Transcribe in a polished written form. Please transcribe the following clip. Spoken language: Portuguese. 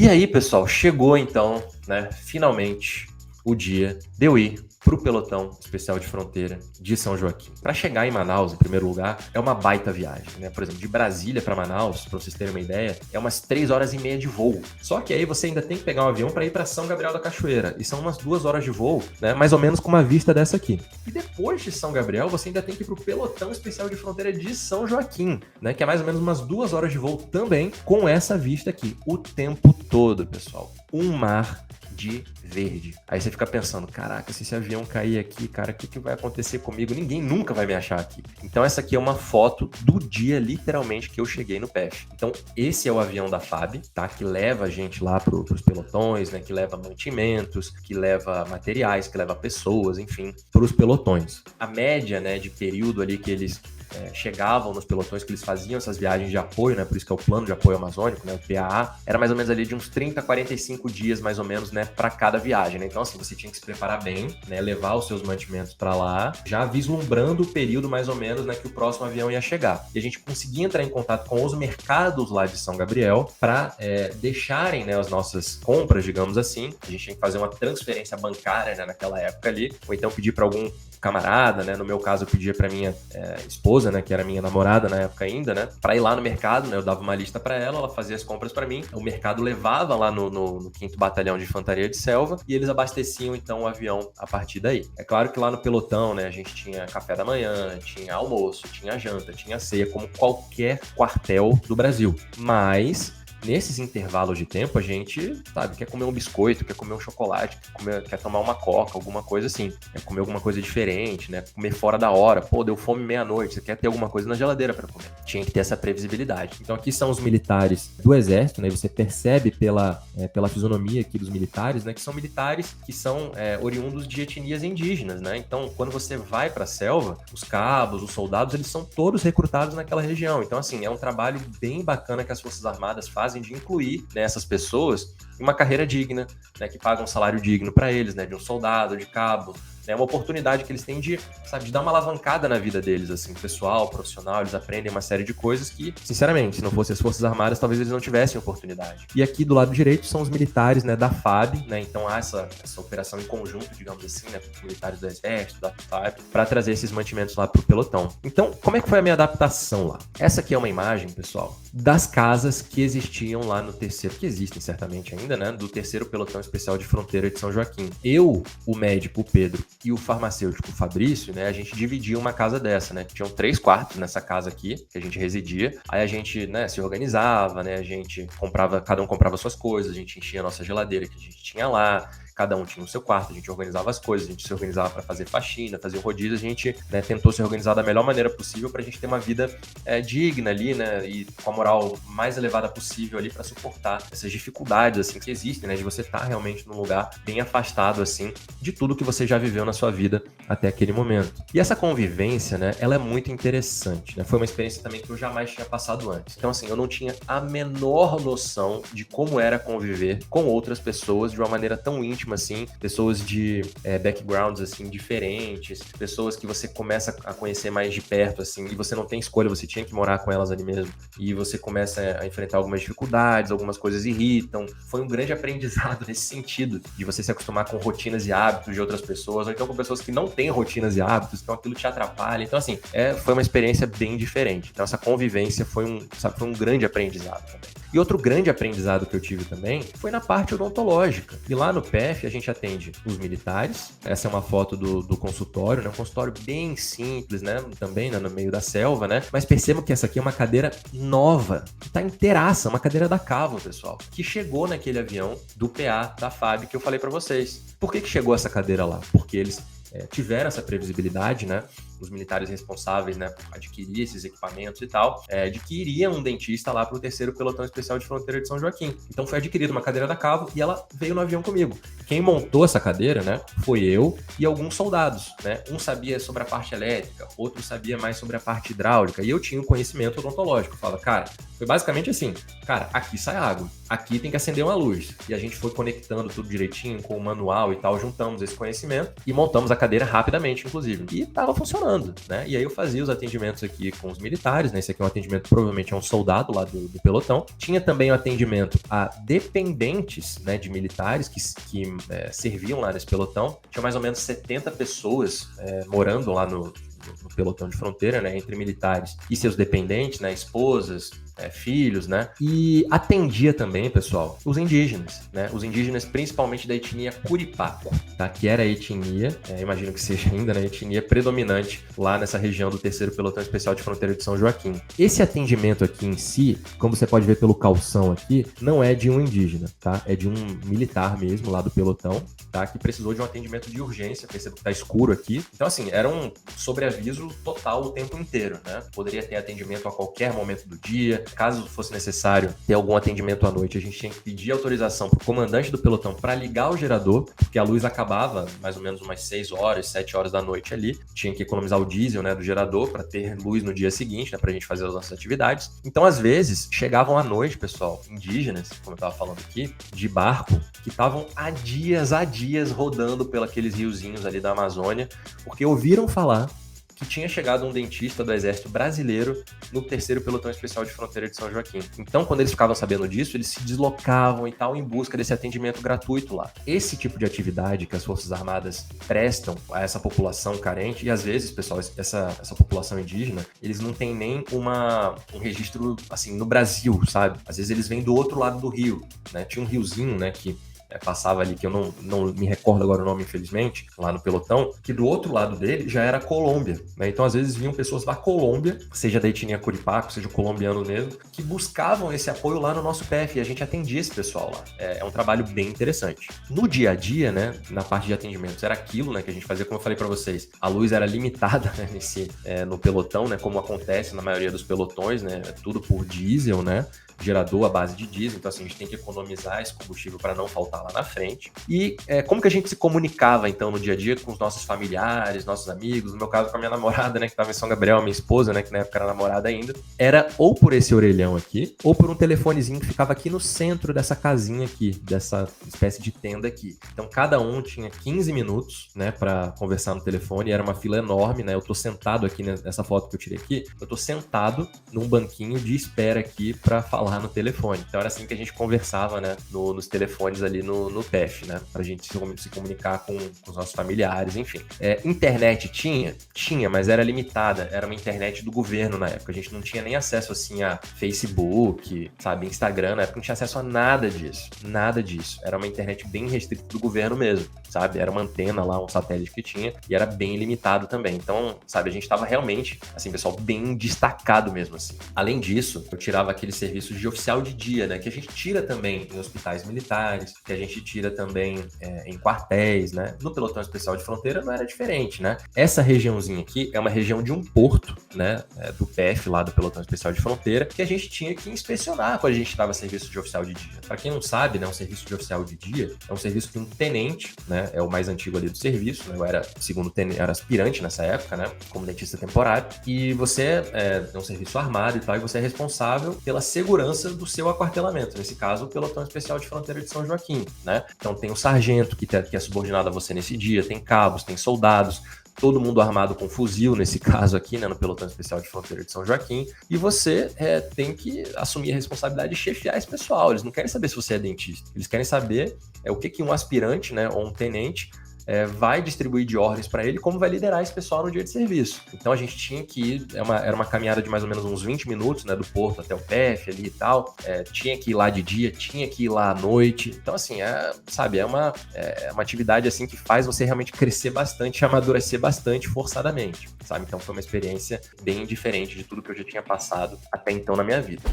E aí, pessoal, chegou então, né, finalmente o dia de eu ir para o pelotão especial de fronteira de São Joaquim. Para chegar em Manaus, em primeiro lugar, é uma baita viagem, né? Por exemplo, de Brasília para Manaus, para vocês terem uma ideia, é umas 3 horas e meia de voo. Só que aí você ainda tem que pegar um avião para ir para São Gabriel da Cachoeira, e são umas 2 horas de voo, né? Mais ou menos com uma vista dessa aqui. E depois de São Gabriel, você ainda tem que ir para o pelotão especial de fronteira de São Joaquim, né? Que é mais ou menos umas 2 horas de voo também, com essa vista aqui, o tempo todo, pessoal. Um mar de verde. Aí você fica pensando, caraca, se esse avião cair aqui, cara, o que vai acontecer comigo? Ninguém nunca vai me achar aqui. Então essa aqui é uma foto do dia, literalmente, que eu cheguei no PEF. Então esse é o avião da FAB, tá? Que leva a gente lá pros pelotões, né? Que leva mantimentos, que leva materiais, que leva pessoas, enfim, pros pelotões. A média, né, de período ali que eles chegavam nos pelotões, que eles faziam essas viagens de apoio, né? Por isso que é o Plano de Apoio Amazônico, né? O PAA, era mais ou menos ali de uns 30 a 45 dias, mais ou menos, né? Para cada viagem, né? Então, assim, você tinha que se preparar bem, né? Levar os seus mantimentos para lá, já vislumbrando o período, mais ou menos, né? Que o próximo avião ia chegar. E a gente conseguia entrar em contato com os mercados lá de São Gabriel para deixarem, né? As nossas compras, digamos assim. A gente tinha que fazer uma transferência bancária, né? Naquela época ali, ou então pedir para algum camarada, né? No meu caso, eu pedia para minha esposa, né? Que era minha namorada na época ainda, né? Para ir lá no mercado, né? Eu dava uma lista para ela, ela fazia as compras para mim. O mercado levava lá no 5º Batalhão de Infantaria de Selva e eles abasteciam então o avião a partir daí. É claro que lá no pelotão, né? A gente tinha café da manhã, tinha almoço, tinha janta, tinha ceia, como qualquer quartel do Brasil. Mas nesses intervalos de tempo, a gente, sabe, quer comer um biscoito, quer comer um chocolate, quer tomar uma coca, alguma coisa assim. Quer comer alguma coisa diferente, né? Comer fora da hora. Pô, deu fome meia-noite, você quer ter alguma coisa na geladeira para comer. Tinha que ter essa previsibilidade. Então aqui são os militares do Exército, né? E você percebe pela fisionomia aqui dos militares, né? Que são militares que são oriundos de etnias indígenas, né? Então, quando você vai para a selva, os cabos, os soldados, eles são todos recrutados naquela região. Então, assim, é um trabalho bem bacana que as Forças Armadas fazem de incluir, né, essas pessoas em uma carreira digna, né, que paga um salário digno para eles, né, de um soldado, de cabo. É uma oportunidade que eles têm de, sabe, de dar uma alavancada na vida deles, assim, pessoal, profissional, eles aprendem uma série de coisas que, sinceramente, se não fossem as Forças Armadas, talvez eles não tivessem oportunidade. E aqui do lado direito são os militares, né, da FAB, né, então há essa operação em conjunto, digamos assim, né, com os militares do Exército, da FAB, para trazer esses mantimentos lá pro pelotão. Então, como é que foi a minha adaptação lá? Essa aqui é uma imagem, pessoal, das casas que existiam lá no terceiro, que existem certamente ainda, né, do terceiro pelotão especial de fronteira de São Joaquim. Eu, o médico, o Pedro, e o farmacêutico Fabrício, né, a gente dividia uma casa dessa, né, tinham 3 quartos nessa casa aqui, que a gente residia, aí a gente, né, se organizava, né, a gente comprava, cada um comprava suas coisas, a gente enchia a nossa geladeira que a gente tinha lá, cada um tinha o seu quarto, a gente organizava as coisas, a gente se organizava para fazer faxina, fazer o rodízio, a gente, né, tentou se organizar da melhor maneira possível para a gente ter uma vida digna ali, né, e com a moral mais elevada possível ali para suportar essas dificuldades, assim, que existem, né, de você estar realmente num lugar bem afastado, assim, de tudo que você já viveu na sua vida até aquele momento. E essa convivência, né, ela é muito interessante, né, foi uma experiência também que eu jamais tinha passado antes. Então, assim, eu não tinha a menor noção de como era conviver com outras pessoas de uma maneira tão íntima, assim, pessoas de backgrounds, assim, diferentes, pessoas que você começa a conhecer mais de perto, assim, e você não tem escolha, você tinha que morar com elas ali mesmo, e você começa a enfrentar algumas dificuldades, algumas coisas irritam. Foi um grande aprendizado nesse sentido, de você se acostumar com rotinas e hábitos de outras pessoas, ou então com pessoas que não têm rotinas e hábitos, então aquilo te atrapalha. Então, assim, foi uma experiência bem diferente. Então, essa convivência foi um grande aprendizado também. E outro grande aprendizado que eu tive também foi na parte odontológica. E lá no PEF a gente atende os militares. Essa é uma foto do consultório, né? Um consultório bem simples, né? Também, né? No meio da selva, né? Mas percebam que essa aqui é uma cadeira nova, que tá inteiraça, uma cadeira da Cavo, pessoal, que chegou naquele avião do PA da FAB que eu falei para vocês. Por que chegou essa cadeira lá? Porque eles tiveram essa previsibilidade, né? Os militares responsáveis, né, por adquirir esses equipamentos e tal, de que iria um dentista lá para o terceiro pelotão especial de fronteira de São Joaquim. Então foi adquirida uma cadeira da Cavo e ela veio no avião comigo. Quem montou essa cadeira, né, foi eu e alguns soldados, né? Um sabia sobre a parte elétrica, outro sabia mais sobre a parte hidráulica e eu tinha o conhecimento odontológico. Fala, cara, foi basicamente assim, cara, aqui sai água, aqui tem que acender uma luz. E a gente foi conectando tudo direitinho com o manual e tal, juntamos esse conhecimento e montamos a cadeira rapidamente, inclusive. E tava funcionando. funcionando, né? E aí eu fazia os atendimentos aqui com os militares, né? Esse aqui é um atendimento provavelmente a um soldado lá do pelotão. Tinha também o atendimento a dependentes, né, de militares que serviam lá nesse pelotão. Tinha mais ou menos 70 pessoas morando lá no pelotão de fronteira, né, entre militares e seus dependentes, né, esposas, filhos, né, e atendia também, pessoal, os indígenas principalmente da etnia Curipaco, tá, que era a etnia, imagino que seja ainda, né, a etnia predominante lá nessa região do 3º Pelotão Especial de Fronteira de São Joaquim. Esse atendimento aqui em si, como você pode ver pelo calção aqui, não é de um indígena, tá, é de um militar mesmo lá do pelotão, tá, que precisou de um atendimento de urgência, percebo que tá escuro aqui, então assim, era um sobreaviso total o tempo inteiro, né, poderia ter atendimento a qualquer momento do dia. Caso fosse necessário ter algum atendimento à noite, a gente tinha que pedir autorização para o comandante do pelotão para ligar o gerador, porque a luz acabava mais ou menos umas 6 horas, 7 horas da noite ali. Tinha que economizar o diesel, né, do gerador para ter luz no dia seguinte, né, para a gente fazer as nossas atividades. Então, às vezes, chegavam à noite, pessoal, indígenas, como eu estava falando aqui, de barco, que estavam há dias rodando pelos riozinhos ali da Amazônia, porque ouviram falar que tinha chegado um dentista do Exército Brasileiro no 3º Pelotão Especial de Fronteira de São Joaquim. Então, quando eles ficavam sabendo disso, eles se deslocavam e tal em busca desse atendimento gratuito lá. Esse tipo de atividade que as Forças Armadas prestam a essa população carente, e às vezes, pessoal, essa população indígena, eles não têm nem um registro, assim, no Brasil, sabe? Às vezes eles vêm do outro lado do rio, né? Tinha um riozinho, né, que passava ali, que eu não me recordo agora o nome, infelizmente, lá no pelotão, que do outro lado dele já era a Colômbia, né? Então, às vezes, vinham pessoas da Colômbia, seja da etnia Curipaco, seja colombiano mesmo, que buscavam esse apoio lá no nosso PF, e a gente atendia esse pessoal lá. É um trabalho bem interessante. No dia a dia, né, na parte de atendimentos, era aquilo, né, que a gente fazia, como eu falei para vocês, a luz era limitada, né, no pelotão, né, como acontece na maioria dos pelotões, né, tudo por diesel, né, gerador à base de diesel, então assim, a gente tem que economizar esse combustível para não faltar lá na frente. E como que a gente se comunicava, então, no dia a dia com os nossos familiares, nossos amigos, no meu caso com a minha namorada, né, que estava em São Gabriel, minha esposa, né, que na época era namorada ainda, era ou por esse orelhão aqui, ou por um telefonezinho que ficava aqui no centro dessa casinha aqui, dessa espécie de tenda aqui. Então, cada um tinha 15 minutos, né, para conversar no telefone, e era uma fila enorme, né, eu tô sentado aqui nessa foto que eu tirei aqui, eu tô sentado num banquinho de espera aqui para falar no telefone. Então era assim que a gente conversava, né, nos telefones ali no PF, né, pra gente se comunicar com os nossos familiares, enfim. Internet tinha, mas era limitada, era uma internet do governo na época, a gente não tinha nem acesso, assim, a Facebook, sabe, Instagram, na época não tinha acesso a nada disso, era uma internet bem restrita do governo mesmo, sabe, era uma antena lá, um satélite que tinha, e era bem limitado também, então, sabe, a gente tava realmente, assim, pessoal, bem destacado mesmo, assim. Além disso, eu tirava aqueles serviços de oficial de dia, né, que a gente tira também em hospitais militares, que a gente tira também em quartéis, né, no pelotão especial de fronteira não era diferente, né, essa regiãozinha aqui é uma região de um porto, né, do PF lá do pelotão especial de fronteira, que a gente tinha que inspecionar quando a gente dava serviço de oficial de dia. Para quem não sabe, né, um serviço de oficial de dia é um serviço que um tenente, né, é o mais antigo ali do serviço, né, eu era segundo tenente, era aspirante nessa época, né, como dentista temporário, e você é um serviço armado e tal, e você é responsável pela segurança do seu aquartelamento, nesse caso o pelotão especial de fronteira de São Joaquim, né? Então tem o sargento que é subordinado a você nesse dia, tem cabos, tem soldados, todo mundo armado com fuzil, nesse caso aqui, né, no pelotão especial de fronteira de São Joaquim, e você tem que assumir a responsabilidade de chefiar esse pessoal. Eles não querem saber se você é dentista, eles querem saber o que um aspirante, né, ou um tenente vai distribuir de ordens para ele, como vai liderar esse pessoal no dia de serviço. Então a gente tinha que ir, era uma caminhada de mais ou menos uns 20 minutos, né, do porto até o PF ali e tal, tinha que ir lá de dia, tinha que ir lá à noite, então assim, sabe, é uma atividade assim que faz você realmente crescer bastante, amadurecer bastante forçadamente, sabe, então foi uma experiência bem diferente de tudo que eu já tinha passado até então na minha vida.